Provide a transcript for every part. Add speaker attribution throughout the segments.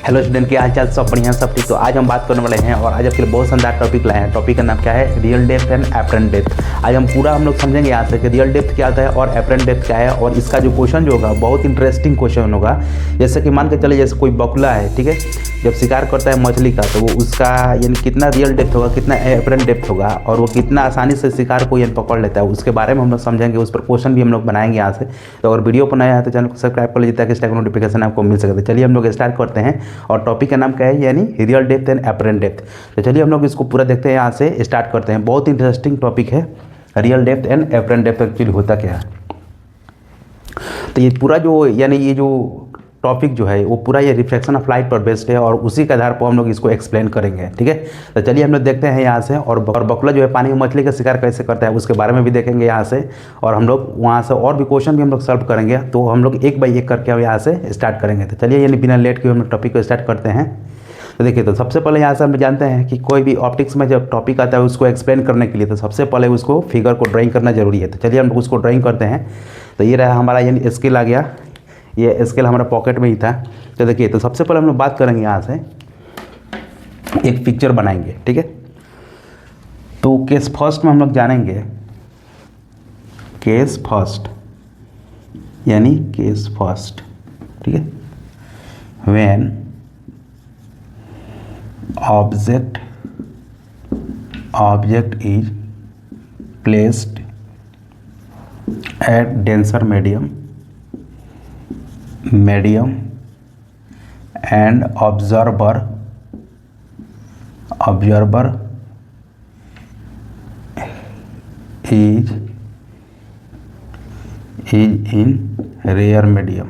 Speaker 1: Hello student, क्या हालचाल? सब बढ़िया, सब ठीक। तो आज हम बात करने वाले हैं और आज आपके लिए बहुत शानदार टॉपिक लाए हैं। टॉपिक का नाम क्या है? Real depth and apparent depth. आज हम लोग समझेंगे यहाँ से कि रियल डेप्थ क्या होता है और एपरेंट डेप्थ क्या है, और इसका जो क्वेश्चन जो होगा बहुत इंटरेस्टिंग क्वेश्चन होगा। जैसे कि मान के चलिए, जैसे कोई बगुला है, ठीक है, जब शिकार करता है मछली का, तो वो उसका यानी कितना रियल डेप्थ होगा, कितना एपरेंट डेप्थ होगा, और वो कितना आसानी से शिकार को यानी पकड़ लेता है, उसके बारे में हम लोग समझेंगे। उस पर क्वेश्चन भी हम लोग बनाएंगे यहाँ से। तो अगर वीडियो पर नया है तो चैनल को सब्सक्राइब कर लीजिए ताकि इस टाइप का नोटिफिकेशन आपको मिल सके। तो चलिए हम लोग स्टार्ट करते हैं। और टॉपिक का नाम क्या है? यानी real depth and apparent depth. तो चलिए हम लोग इसको पूरा देखते हैं, यहाँ से स्टार्ट करते हैं। बहुत इंटरेस्टिंग टॉपिक है real depth and apparent depth. Actually होता क्या है, तो ये पूरा जो यानी ये जो टॉपिक जो है वो पूरा ये रिफ्लेक्शन ऑफ लाइट पर बेस्ड है, और उसी के आधार पर हम लोग इसको एक्सप्लेन करेंगे, ठीक है। तो चलिए हम लोग देखते हैं यहाँ से। और बगुला जो है पानी में मछली का शिकार कैसे करता है उसके बारे में भी देखेंगे यहाँ से। और हम लोग वहाँ से और भी क्वेश्चन भी हम लोग सॉल्व करेंगे। तो हम लोग एक बाई एक करके हम यहाँ से स्टार्ट करेंगे। तो चलिए यानी बिना लेट के हम लोग टॉपिक को स्टार्ट करते हैं। तो देखिए, तो सबसे पहले यहाँ से हम जानते हैं कि कोई भी ऑप्टिक्स में जब टॉपिक आता है उसको एक्सप्लेन करने के लिए तो सबसे पहले उसको फिगर को ड्राइंग करना जरूरी है। तो चलिए हम उसको ड्राइंग करते हैं। तो ये रहा हमारा यानी स्केल आ गया। ये स्केल हमारा पॉकेट में ही था। तो देखिए, तो सबसे पहले हम लोग बात करेंगे यहाँ से, एक पिक्चर बनाएंगे, ठीक है। तो केस फर्स्ट में हम लोग जानेंगे, केस फर्स्ट यानी केस फर्स्ट, ठीक है। When object is placed at denser medium and observer is in rare medium,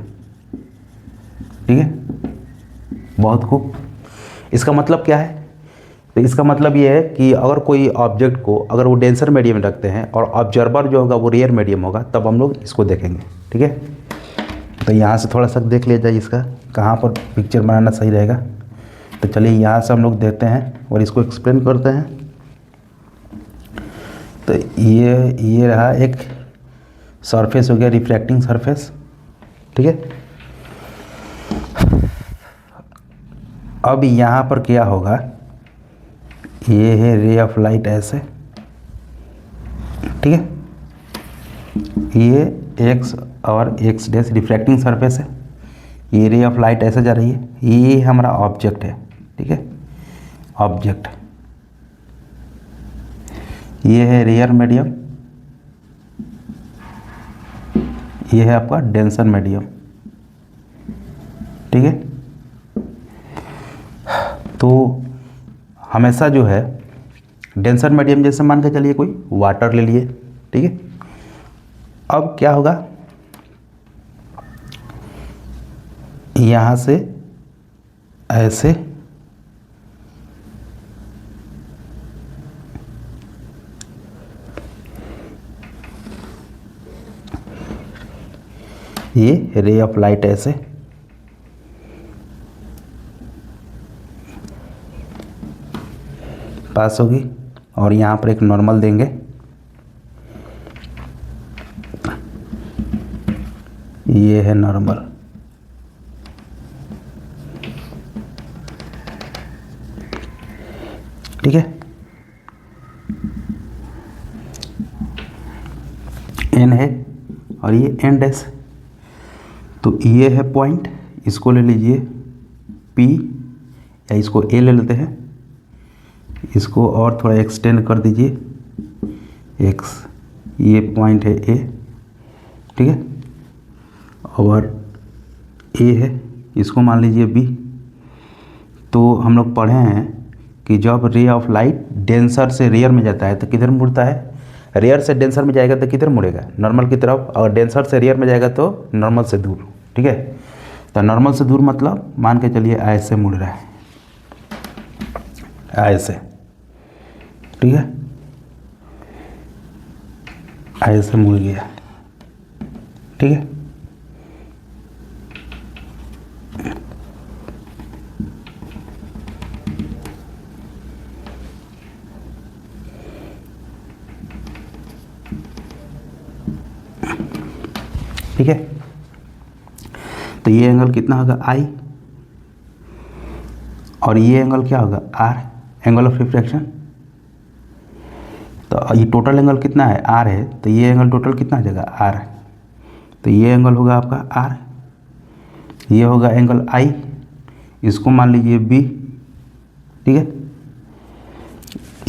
Speaker 1: ठीक है। बहुत खूब। इसका मतलब क्या है? तो इसका मतलब ये है कि अगर कोई ऑब्जेक्ट को अगर वो डेंसर मीडियम में रखते हैं और ऑब्जर्वर जो होगा वो रेयर मीडियम होगा, तब हम लोग इसको देखेंगे, ठीक है। तो यहाँ से थोड़ा सा देख लिया जाए इसका कहाँ पर पिक्चर बनाना सही रहेगा। तो चलिए यहाँ से हम लोग देखते हैं और इसको एक्सप्लेन करते हैं। तो ये रहा एक सरफेस हो गया, रिफ्रैक्टिंग सरफेस, ठीक है। अब यहाँ पर क्या होगा, ये है रे ऑफ लाइट ऐसे, ठीक है। ये एक्स और एक्स डैश रिफ्रैक्टिंग सरफेस है। ये रे ऑफ लाइट ऐसे जा रही है। ये हमारा ऑब्जेक्ट है, ठीक है, ऑब्जेक्ट। ये है रेयर मीडियम, ये है आपका डेंसर मीडियम, ठीक है। तो हमेशा जो है डेंसर मीडियम, जैसे मान के चलिए कोई वाटर ले लिए, ठीक है। अब क्या होगा, यहाँ से ऐसे ये रे ऑफ लाइट ऐसे पास होगी, और यहाँ पर एक नॉर्मल देंगे। ये है नॉर्मल, ठीक है। एन है और ये एन डैश। तो ये है पॉइंट, इसको ले लीजिए पी, या इसको ए ले लेते हैं। इसको और थोड़ा एक्सटेंड कर दीजिए एक्स, ये पॉइंट है ए, ठीक है। और ए है, इसको मान लीजिए बी। तो हम लोग पढ़े हैं कि जब रे ऑफ लाइट डेंसर से रेयर में जाता है तो किधर मुड़ता है? रेयर से डेंसर में जाएगा तो किधर मुड़ेगा? नॉर्मल की तरफ। और डेंसर से रेयर में जाएगा तो नॉर्मल से दूर, ठीक है। तो नॉर्मल से दूर मतलब मान के चलिए ऐसे मुड़ रहा है, ऐसे, ठीक है, ऐसे मुड़ गया, ठीक है। ठीक है। तो ये एंगल कितना होगा? आई। और ये एंगल क्या होगा आर, एंगल ऑफ रिफ्रैक्शन। तो ये टोटल एंगल कितना है आर है, तो ये एंगल टोटल कितना आ जाएगा आर, तो ये एंगल होगा आपका आर, ये होगा एंगल आई, इसको मान लीजिए बी, ठीक है।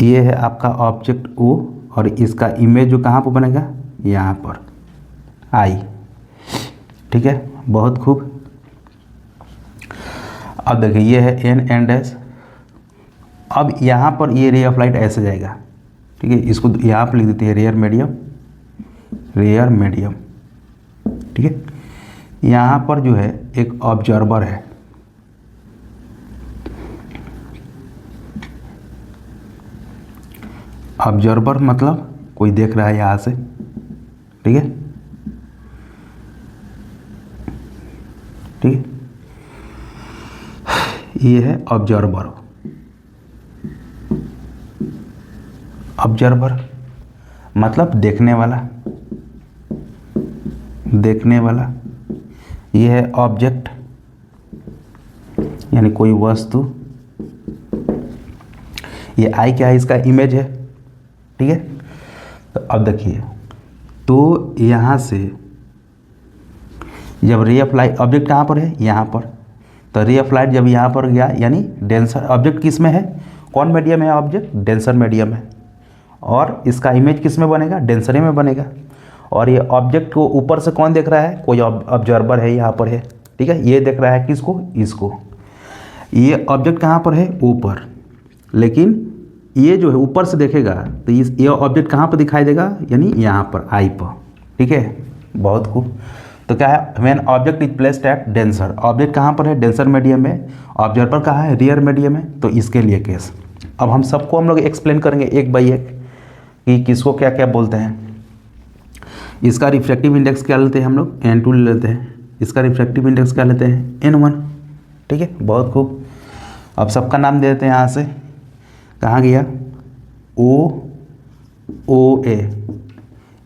Speaker 1: ये है आपका ऑब्जेक्ट ओ और इसका इमेज जो कहाँ पर बनेगा यहाँ पर आई, ठीक है, बहुत खूब। अब देखिए ये है एन एंड एस, अब यहाँ पर ये रे ऑफ लाइट ऐसे जाएगा, ठीक है, इसको यहाँ पर लिख देते हैं रेयर मीडियम, रेयर मीडियम, ठीक है। यहाँ पर जो है एक ऑब्जर्वर है, ऑब्जर्वर मतलब कोई देख रहा है यहाँ से, ठीक है, ठीक है, ये है ऑब्जर्वर। ऑब्जर्वर मतलब देखने वाला, देखने वाला। ये है ऑब्जेक्ट यानी कोई वस्तु, ये आई क्या है इसका इमेज है, ठीक है। तो अब देखिए, तो यहाँ से जब रे ऑफ लाइट, ऑब्जेक्ट कहाँ पर है यहाँ पर, तो रे ऑफ लाइट जब यहाँ पर गया यानी डेंसर, ऑब्जेक्ट किस में है, कौन मीडियम है ऑब्जेक्ट, डेंसर मीडियम है, और इसका इमेज किस में बनेगा डेंसर में बनेगा। और ये ऑब्जेक्ट को ऊपर से कौन देख रहा है, कोई ऑब्जर्वर है यहाँ पर है, ठीक है, ये देख रहा है किसको, इसको। ये ऑब्जेक्ट कहाँ पर है ऊपर, लेकिन ये जो है ऊपर से देखेगा तो ये ऑब्जेक्ट कहाँ पर दिखाई देगा यानी यहाँ पर आई पर, ठीक है, बहुत खूब। तो क्या है, when object is placed at denser, object कहाँ पर है डेंसर मीडियम में, ऑब्जर्वर कहाँ है रियर मीडियम में, तो इसके लिए केस। अब हम सबको हम लोग एक्सप्लेन करेंगे एक बाई एक कि किसको क्या क्या बोलते हैं। इसका रिफ्रैक्टिव इंडेक्स क्या लेते हैं हम लोग, n2 ले लेते हैं, इसका रिफ्रैक्टिव इंडेक्स क्या लेते हैं n1, ठीक है, बहुत खूब। अब सबका नाम दे देते हैं यहाँ से, कहाँ गया ओ ए,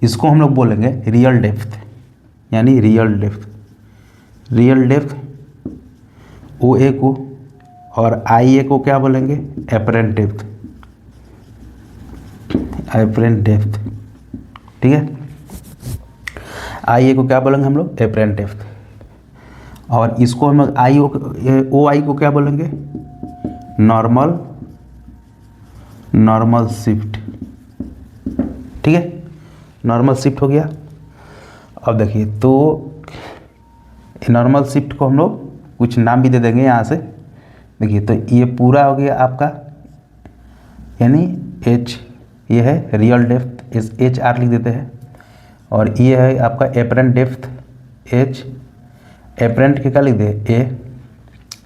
Speaker 1: इसको हम लोग बोलेंगे रियल डेप्थ यानी रियल डेप्थ, रियल डेप्थ ओ ए को, और आई ए को क्या बोलेंगे एपरेंट डेप्थ, एपरेंट डेप्थ, ठीक है। आई ए को क्या बोलेंगे हम लोग एपरेंट डेप्थ, और इसको हम आई ओ आई को क्या बोलेंगे नॉर्मल, नॉर्मल शिफ्ट, ठीक है, नॉर्मल शिफ्ट हो गया। अब देखिए, तो नॉर्मल शिफ्ट को हम लोग कुछ नाम भी दे देंगे यहाँ से। देखिए, तो ये पूरा हो गया आपका यानी एच, ये है रियल डेप्थ, इस एच आर लिख देते हैं, और ये है आपका एपरेंट डेप्थ एच, एपरेंट के क्या लिख दे ए,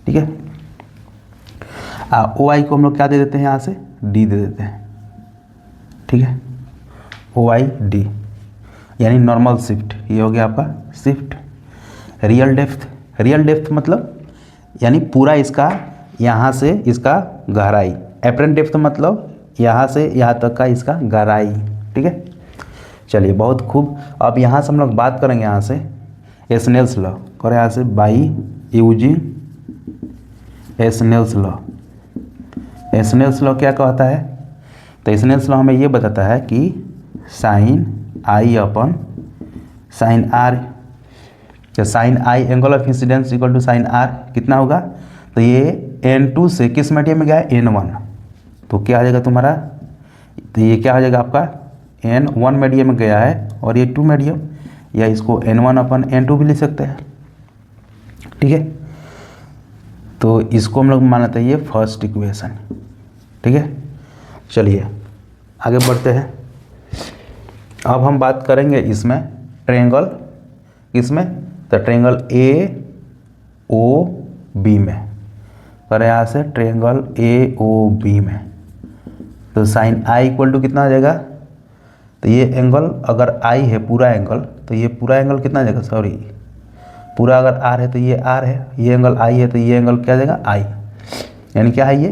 Speaker 1: ठीक है। ओ आई को हम लोग क्या दे देते हैं यहाँ से डी दे देते हैं, ठीक है, ओ आई डी यानी नॉर्मल शिफ्ट, ये हो गया आपका shift. Real depth, real depth मतलब यानी पूरा इसका यहाँ से इसका गहराई, एपरेंट डेप्थ मतलब यहाँ से यहाँ तक का इसका गहराई, ठीक है। चलिए बहुत खूब। अब यहाँ से हम लोग बात करेंगे यहाँ से स्नेल्स लॉ, और यहाँ से by using Snell's law. Snell's law क्या कहता है, तो स्नेल्स लॉ हमें ये बताता है कि साइन आई अपन साइन आर, तो sine i angle of incidence equal to sine r कितना होगा, तो ये n2 से किस मीडियम में गया है n1, तो क्या आ जाएगा तुम्हारा, तो ये क्या हो जाएगा आपका n1 मीडियम में गया है और ये 2 मीडियम, या इसको n1 अपन n2 भी लिख सकते हैं, ठीक है। तो इसको हम लोग मानते हैं ये फर्स्ट इक्वेशन, ठीक है। चलिए आगे बढ़ते हैं। अब हम बात करेंगे इसमें ट्रायंगल, इसमें तो ट्रायंगल ए ओ बी में, और यहाँ से ट्रायंगल ए ओ बी में, तो साइन आई इक्वल टू कितना आ जाएगा, तो ये एंगल अगर आई है पूरा एंगल, तो ये पूरा एंगल कितना आ जाएगा, सॉरी पूरा अगर आर है तो ये आर है, ये एंगल आई है तो ये एंगल क्या आ जाएगा आई, यानी क्या है ये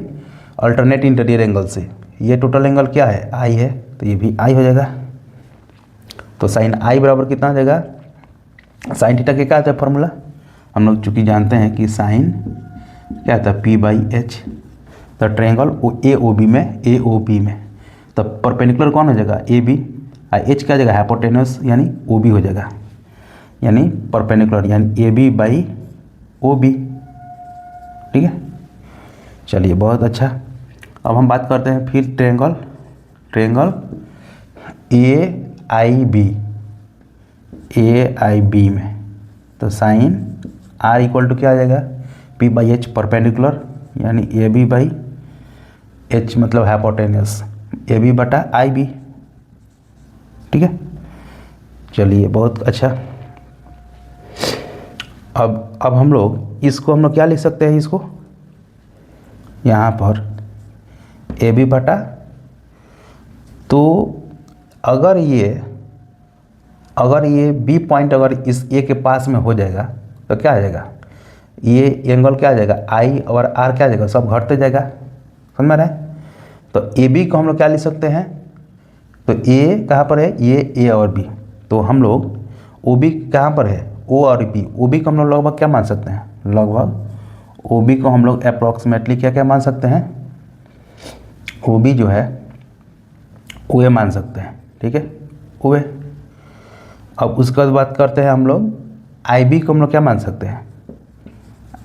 Speaker 1: अल्टरनेट इंटीरियर एंगल से, ये टोटल एंगल क्या है आई है, तो ये भी आई हो जाएगा। तो साइन आई बराबर कितना आ जाएगा, साइन थीटा क्या आता है फॉर्मूला, हम लोग चूँकि जानते हैं कि साइन क्या आता है पी बाई एच, तो ट्रायंगल ए ओ बी में तो परपेंडिकुलर कौन हो जाएगा, ए बी, एच क्या जगह हाइपोटेन्यूस यानी ओ बी हो जाएगा, यानी परपेंडिकुलर यानी A B by O B. ठीक है, चलिए बहुत अच्छा। अब हम बात करते हैं फिर ट्रायंगल ए आई बी में, तो साइन आर इक्वल टू क्या आ जाएगा, पी बाई एच परपेंडिकुलर यानी ए बी बाई एच मतलब हाइपोटेन्यूस ए बी बटा आई बी। ठीक है, चलिए बहुत अच्छा। अब हम लोग इसको क्या लिख सकते हैं, इसको यहाँ पर ए बी बटा, तो अगर ये बी पॉइंट अगर इस ए के पास में हो जाएगा तो क्या आ जाएगा, ये एंगल क्या आ जाएगा, आई और आर क्या आ जाएगा, सब घटते जाएगा, समझ में आ रहा है। तो ए बी को हम लोग क्या लिख सकते हैं, तो ए कहाँ पर है, ये ए और बी, तो हम लोग ओ बी कहाँ पर है, ओ और बी, ओ बी को हम लोग लगभग क्या मान सकते हैं, लगभग ओ बी को हम लोग अप्रॉक्सीमेटली क्या मान सकते हैं, ओ बी जो है ओ ए मान सकते हैं। ठीक है, ओ ए। अब उसके बाद बात करते हैं हम लोग आई बी को हम लोग क्या मान सकते हैं,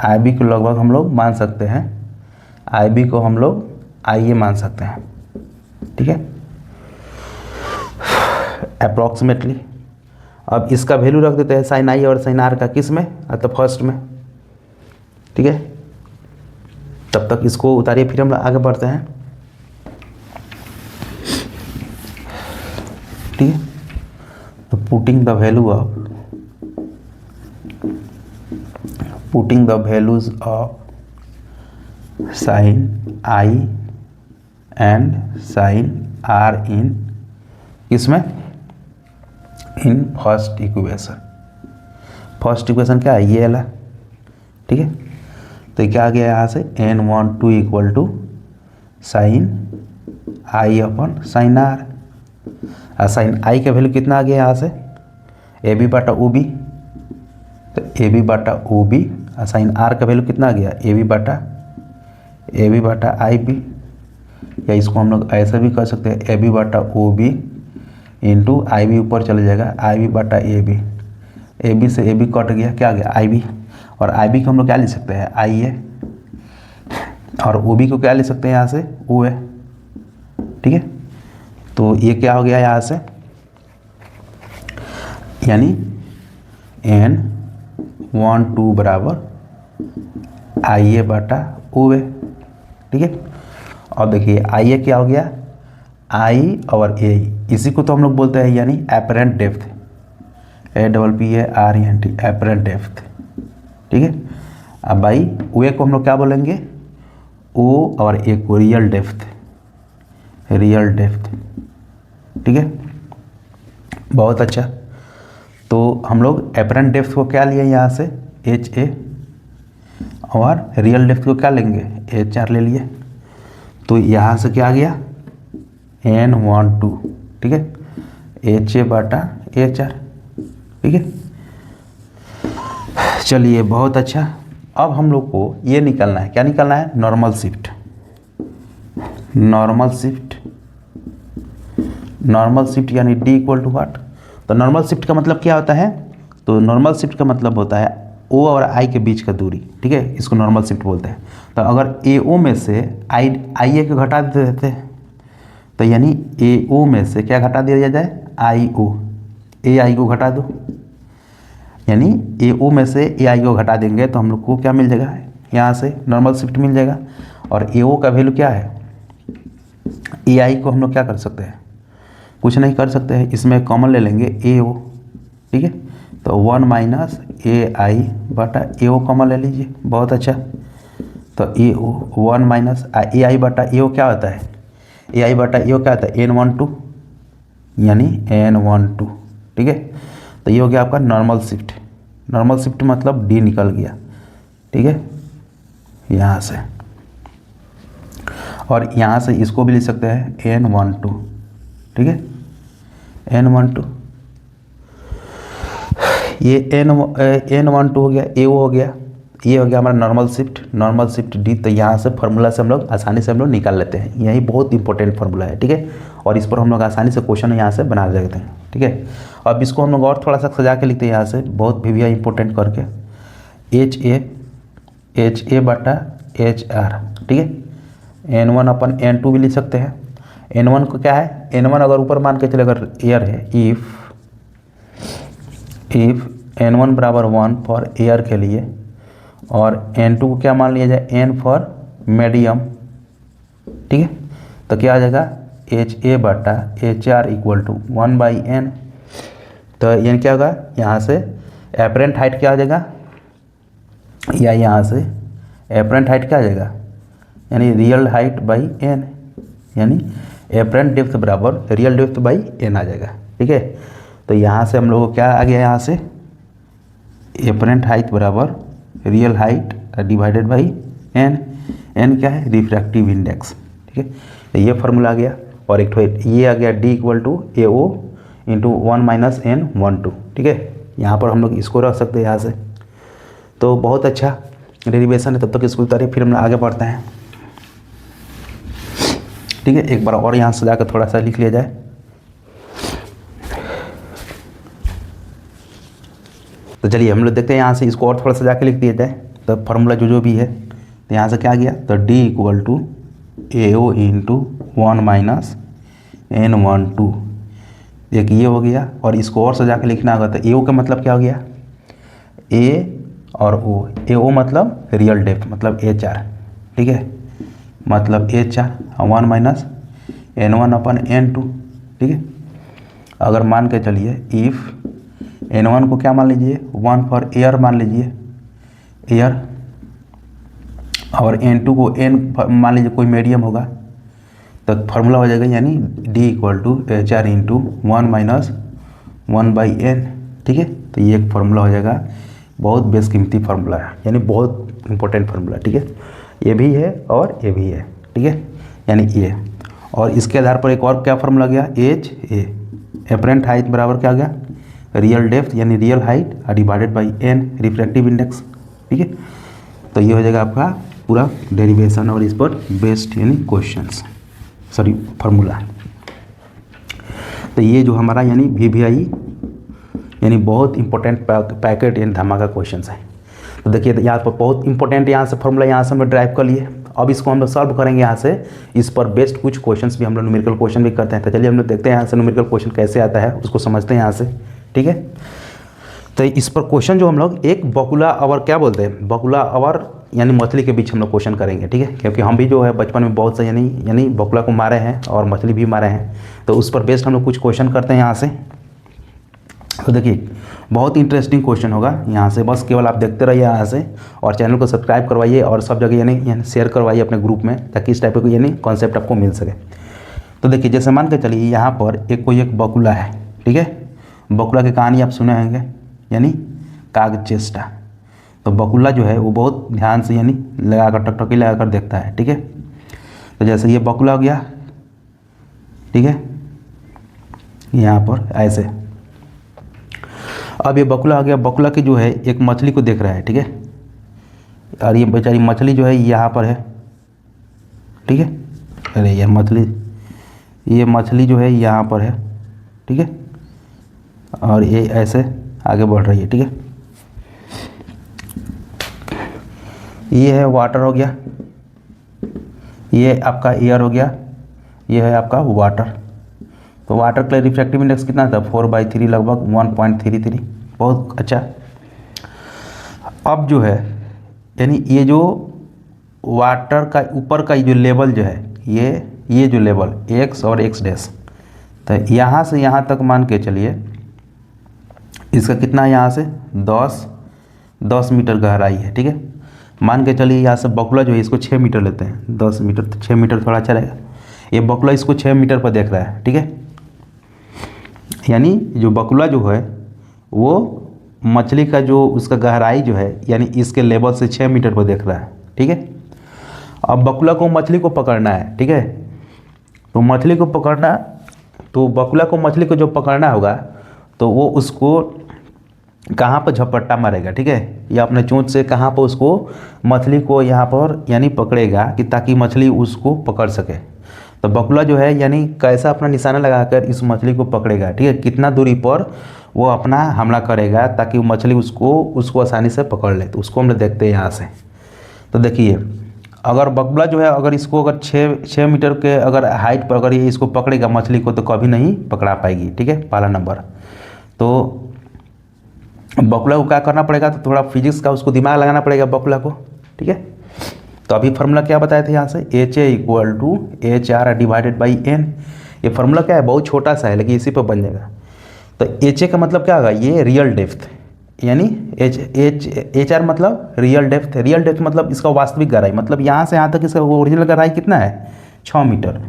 Speaker 1: आई बी को लगभग हम लोग मान सकते हैं, आई बी को हम लोग आई ए मान सकते हैं। ठीक है, अप्रॉक्सीमेटली। अब इसका वैल्यू रख देते हैं साइन आई और साइन आर का, किस में, तो फर्स्ट में। ठीक है, तब तक इसको उतारिए, फिर हम आगे बढ़ते हैं। ठीक है, तो putting the values of sine I and sine R in किसमें, इन फर्स्ट इक्वेशन क्या है, ये वाला। ठीक है, तो ये क्या आ गया यहाँ से, n12 equal to sine I upon sine R, और साइन आई का वैल्यू कितना आ गया यहाँ से, ए बी बटा ओ बी, तो ए बी बटा ओ बी, और साइन आर का वैल्यू कितना आ गया, ए बी बटा आई बी, या इसको हम लोग ऐसा भी कर सकते हैं, ए बी बटा ओ बी इंटू आई बी ऊपर चले जाएगा, आई बी बटा ए बी से ए बी कट गया, क्या आ गया आई बी, और आई बी को हम लोग क्या ले सकते हैं, आई ए, और ओ बी को क्या ले सकते हैं यहाँ से, ओ ए। ठीक है, तो ये क्या हो गया यहाँ से, यानी n12 बराबर आई ए बटा ओ ए। ठीक है, और देखिए आई ए क्या हो गया, आई और ए, इसी को तो हम लोग बोलते हैं यानी apparent depth, APPARENT apparent depth. ठीक है, अब भाई ओ ए को हम लोग क्या बोलेंगे, ओ और ए को रियल डेप्थ। ठीक है, बहुत अच्छा। तो हम लोग एपरेंट डेप्थ को क्या लिए यहाँ से, HA, और रियल डेप्थ को क्या लेंगे, HR ले लिए, तो यहाँ से क्या आ गया, n12। ठीक है, HA बटा HR। ठीक है, चलिए बहुत अच्छा। अब हम लोग को ये निकालना है, क्या निकालना है, नॉर्मल शिफ्ट। नॉर्मल शिफ्ट यानी D इक्वल टू व्हाट, तो नॉर्मल शिफ्ट का मतलब क्या होता है, तो नॉर्मल शिफ्ट का मतलब होता है O और I के बीच का दूरी। ठीक है, इसको नॉर्मल शिफ्ट बोलते हैं। तो अगर AO में से IA को घटा देते हैं, तो यानी AO में से क्या घटा दिया जाए, IO, AI को घटा दो, यानी AO में से AI को घटा देंगे तो हम लोग को क्या मिल जाएगा, यहाँ से नॉर्मल शिफ्ट मिल जाएगा। और AO का वैल्यू क्या है, AI को हम लोग क्या कर सकते हैं, कुछ नहीं कर सकते हैं, इसमें कॉमन ले लेंगे AO। ठीक है, तो 1 माइनस AI बटा AO कॉमन ले लीजिए, बहुत अच्छा। तो AO 1 माइनस AI बटा AO क्या होता है, AI बटा AO क्या होता है, n12 यानी n12। ठीक है, तो ये हो गया आपका नॉर्मल शिफ्ट मतलब D निकल गया। ठीक है, यहाँ से, और यहाँ से इसको भी लिख सकते हैं n12। ठीक है, n12, ये n12 हो गया, AO हो गया, ये हो गया हमारा नॉर्मल शिफ्ट डी। तो यहाँ से फार्मूला से हम लोग आसानी से हम लोग निकाल लेते हैं, यही बहुत इंपॉर्टेंट फार्मूला है, ठीक है। और इस पर हम लोग आसानी से क्वेश्चन यहाँ से बना लेते हैं, ठीक है। अब इसको हम लोग और थोड़ा सा सजा के लिखते हैं यहाँ से, बहुत भी इंपॉर्टेंट करके, एच ए बटा एच आर, ठीक है। N1 अपन N2 भी लिख सकते हैं। N1 को क्या है, N1 अगर ऊपर मान के चले, अगर एयर है, इफ N1 बराबर 1 फॉर एयर के लिए, और N2 को क्या मान लिया जाए, N फॉर मीडियम, ठीक है। तो क्या आ जाएगा, एच ए बटा H R equal to 1/n। तो यानी क्या होगा, यहाँ से एपरेंट हाइट क्या आ जाएगा, या यहाँ से एपरेंट हाइट क्या आ जाएगा, यानी रियल हाइट बाई n, यानी एपरेंट डेप्थ बराबर रियल डेप्थ बाई n आ जाएगा, ठीक है। तो यहाँ से हम लोगों को क्या आ गया, यहाँ से एपरेंट हाइट बराबर real height divided by n क्या है, रिफ्रैक्टिव इंडेक्स, ठीक है। तो ये फार्मूला आ गया। और एक ये आ गया d equal to A O into 1 - n/2, ठीक है। यहाँ पर हम लोग इसको रख सकते हैं यहाँ से। तो बहुत अच्छा डेरिवेशन है, तब तक इसको उतारिए, फिर हम आगे बढ़ते हैं, ठीक है। एक बार और यहाँ से जाकर थोड़ा सा लिख लिया जाए। तो चलिए हम लोग देखते हैं यहाँ से, इसको और थोड़ा सा जाके लिख दिया जाए। तो फार्मूला जो भी है, तो यहाँ से क्या गया, तो d equal to A O into 1 - n/2, एक ये हो गया। और इसको और सजा के लिखना होगा, तो ए ओ का मतलब क्या हो गया, ए और ओ, ए ओ मतलब रियल डेप्थ, मतलब एच आर, ठीक है, मतलब एच आर 1 - n1/n2, ठीक है। अगर मान के चलिए, इफ़ n1 को क्या मान लीजिए, 1 फॉर एयर मान लीजिए, एयर, और n2 को n मान लीजिए कोई मीडियम होगा, तो फार्मूला हो जाएगा, यानी d equal to H R into 1 - 1/n, ठीक है। तो ये एक फार्मूला हो जाएगा, बहुत बेशकीमती फार्मूला है, यानी बहुत इंपॉर्टेंट फार्मूला, ठीक है। ये भी है और ये भी है, ठीक है, यानी ये। और इसके आधार पर एक और क्या फार्मूला गया, एच ए, एपरेंट हाइट बराबर क्या गया, रियल डेप्थ यानी real height divided by n, refractive index, ठीक है। तो ये हो जाएगा आपका पूरा डेरिवेशन और इस पर बेस्ड यानी क्वेश्चंस, सॉरी फार्मूला। तो ये जो हमारा यानी VVI यानी बहुत इंपॉर्टेंट पैकेट यानी धमाका क्वेश्चंस है। तो देखिए यहाँ पर बहुत इंपॉर्टेंट यहाँ से फार्मूला यहाँ से हम ड्राइव कर लिए। अब इसको हम लोग सॉल्व करेंगे यहाँ से, इस पर बेस्ड कुछ क्वेश्चंस भी हम लोग न्यूमेरिकल क्वेश्चन भी करते हैं। तो चलिए हम लोग देखते हैं यहाँ से न्यूमेरिकल क्वेश्चन कैसे आता है, उसको समझते हैं यहाँ से, ठीक है। तो इस पर क्वेश्चन जो हम लोग एक बकुला अवर क्या बोलते हैं, बकुला अवर यानी मछली के बीच हम लोग क्वेश्चन करेंगे, ठीक है। क्योंकि हम भी जो है बचपन में बहुत से यानी बकुला को मारे हैं और मछली भी मारे हैं, तो उस पर बेस्ड हम लोग कुछ क्वेश्चन करते हैं यहाँ से। तो देखिए बहुत इंटरेस्टिंग क्वेश्चन होगा यहाँ से, बस केवल आप देखते रहिए यहाँ से, और चैनल को सब्सक्राइब करवाइए और सब जगह यानी शेयर करवाइए अपने ग्रुप में, ताकि इस टाइप का यानी कॉन्सेप्ट आपको मिल सके। तो देखिए जैसे मान के चलिए यहाँ पर कोई एक बकुला है, ठीक है। बकुला की कहानी आप सुने होंगे, यानी कागचेष्टा। तो बकुला जो है वो बहुत ध्यान से यानी लगाकर टकटकी लगाकर देखता है, ठीक है। तो जैसे ये बकुला हो गया, ठीक है, यहाँ पर ऐसे। अब ये बकुला आ गया, बकुला की जो है एक मछली को देख रहा है, ठीक है। और ये बेचारी मछली जो है यहाँ पर है, ठीक है। अरे ये मछली जो है यहाँ पर है, ठीक है। और ये ऐसे आगे बढ़ रही है, ठीक है। ये है वाटर हो गया, ये आपका एयर हो गया, ये है आपका वाटर। तो वाटर के लिए रिफ्रैक्टिव इंडेक्स कितना था, 4/3 लगभग 1.33, बहुत अच्छा। अब जो है यानी ये जो वाटर का ऊपर का जो लेवल जो है, ये जो लेवल x और x डैश, तो यहाँ से यहाँ तक मान के चलिए इसका कितना है, यहाँ से 10 मीटर गहराई है, ठीक है। मान के चलिए यहाँ से बकुला जो है इसको 6 मीटर लेते हैं, 10 मीटर तो 6 मीटर थोड़ा अच्छा रहेगा। ये बकुला इसको 6 मीटर पर देख रहा है, ठीक है। यानी जो बकुला जो है वो मछली का जो उसका गहराई जो है यानी इसके लेवल से 6 मीटर पर देख रहा है, ठीक है। अब बकुला को मछली को पकड़ना है, ठीक है। तो मछली को पकड़ना, तो बकुला को मछली को जो पकड़ना होगा, तो वो उसको कहाँ पर झपट्टा मारेगा, ठीक है, ये अपने चोंच से कहाँ पर उसको मछली को यहाँ पर यानी पकड़ेगा कि ताकि मछली उसको पकड़ सके। तो बकुला जो है यानी कैसा अपना निशाना लगाकर इस मछली को पकड़ेगा, ठीक है, कितना दूरी पर वो अपना हमला करेगा ताकि वो मछली उसको आसानी से पकड़ ले। तो उसको हम लोग देखते हैं यहाँ से। तो देखिए अगर बकुला जो है अगर इसको अगर 6 मीटर के अगर हाइट पर अगर ये इसको पकड़ेगा मछली को तो कभी नहीं पकड़ा पाएगी, ठीक है, पहला नंबर। तो बकुला को क्या करना पड़ेगा, तो थोड़ा फिजिक्स का उसको दिमाग लगाना पड़ेगा बकुला को, ठीक है। तो अभी फार्मूला क्या बताए थे यहाँ से, H A equal to H R divided by N. ये फार्मूला क्या है, बहुत छोटा सा है लेकिन इसी पर बन जाएगा। तो एच ए का मतलब क्या होगा, ये रियल डेप्थ, यानी एच आर मतलब रियल डेप्थ। रियल डेप्थ मतलब इसका वास्तविक गहराई, मतलब यहाँ से यहाँ तक इसका ओरिजिनल गहराई कितना है, 6 मीटर,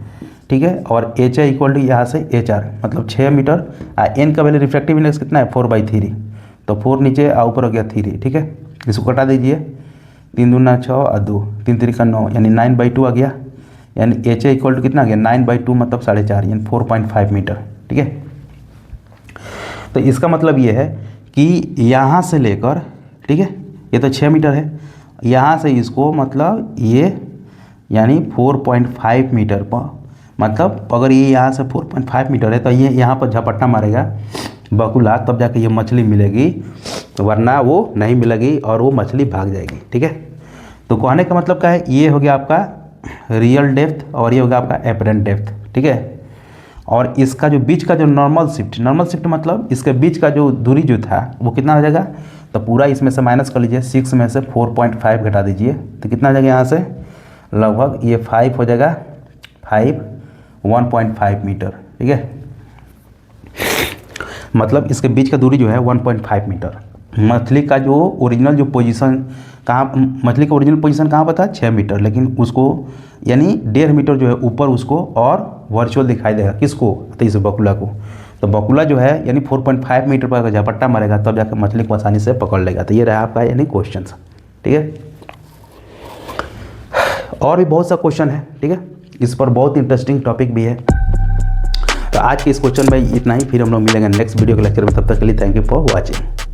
Speaker 1: ठीक है। और एच ए इक्वल टू यहाँ से एच आर मतलब 6 मीटर। एन का वैल्यू रिफ्रैक्टिव इंडेक्स कितना है, 4/3। तो 4 नीचे और ऊपर हो गया 3, ठीक है। इसको कटा दीजिए, 3 दूना 6 और 2, 3 3 का 9 यानी 9/2 आ गया। यानी एच ए इक्वल टू कितना आ गया, 9/2 मतलब 4.5 यानी 4.5 मीटर, ठीक है। तो इसका मतलब ये है कि यहाँ से लेकर, ठीक है, ये तो 6 मीटर है, यहाँ से इसको मतलब ये यानी 4.5 मीटर पर, मतलब अगर ये यहाँ से 4.5 मीटर है तो ये यहाँ पर झपट्टा मारेगा बकुला, तब जाके ये मछली मिलेगी, वरना वो नहीं मिलेगी और वो मछली भाग जाएगी, ठीक है। तो कहने का मतलब क्या है, ये हो गया आपका रियल डेप्थ और ये हो गया आपका एपरेंट डेप्थ, ठीक है। और इसका जो बीच का जो नॉर्मल शिफ्ट मतलब इसके बीच का जो दूरी जो था वो कितना हो जाएगा, तो पूरा इसमें से माइनस कर लीजिए, 6 में से 4.5 घटा दीजिए तो कितना आ जाएगा, यहाँ से लगभग ये 5 हो जाएगा, 1.5 मीटर, ठीक है। मतलब इसके बीच का दूरी जो है 1.5 मीटर। मछली का जो ओरिजिनल जो पोजीशन कहाँ, मछली का ओरिजिनल पोजीशन कहाँ पर था, 6 मीटर, लेकिन उसको यानी 1.5 मीटर जो है ऊपर उसको और वर्चुअल दिखाई देगा, किसको, तो इस बकुला को। तो बकुला जो है यानी 4.5 मीटर पर अगर झपट्टा मारेगा तब जाकर मछली को आसानी से पकड़ लेगा। तो ये रहा आपका यानी क्वेश्चन, ठीक है। और भी बहुत सा क्वेश्चन है, ठीक है, इस पर बहुत इंटरेस्टिंग टॉपिक भी है। तो आज के इस क्वेश्चन में इतना ही, फिर हम लोग मिलेंगे नेक्स्ट वीडियो के लेक्चर में। तब तक के लिए थैंक यू फॉर वॉचिंग।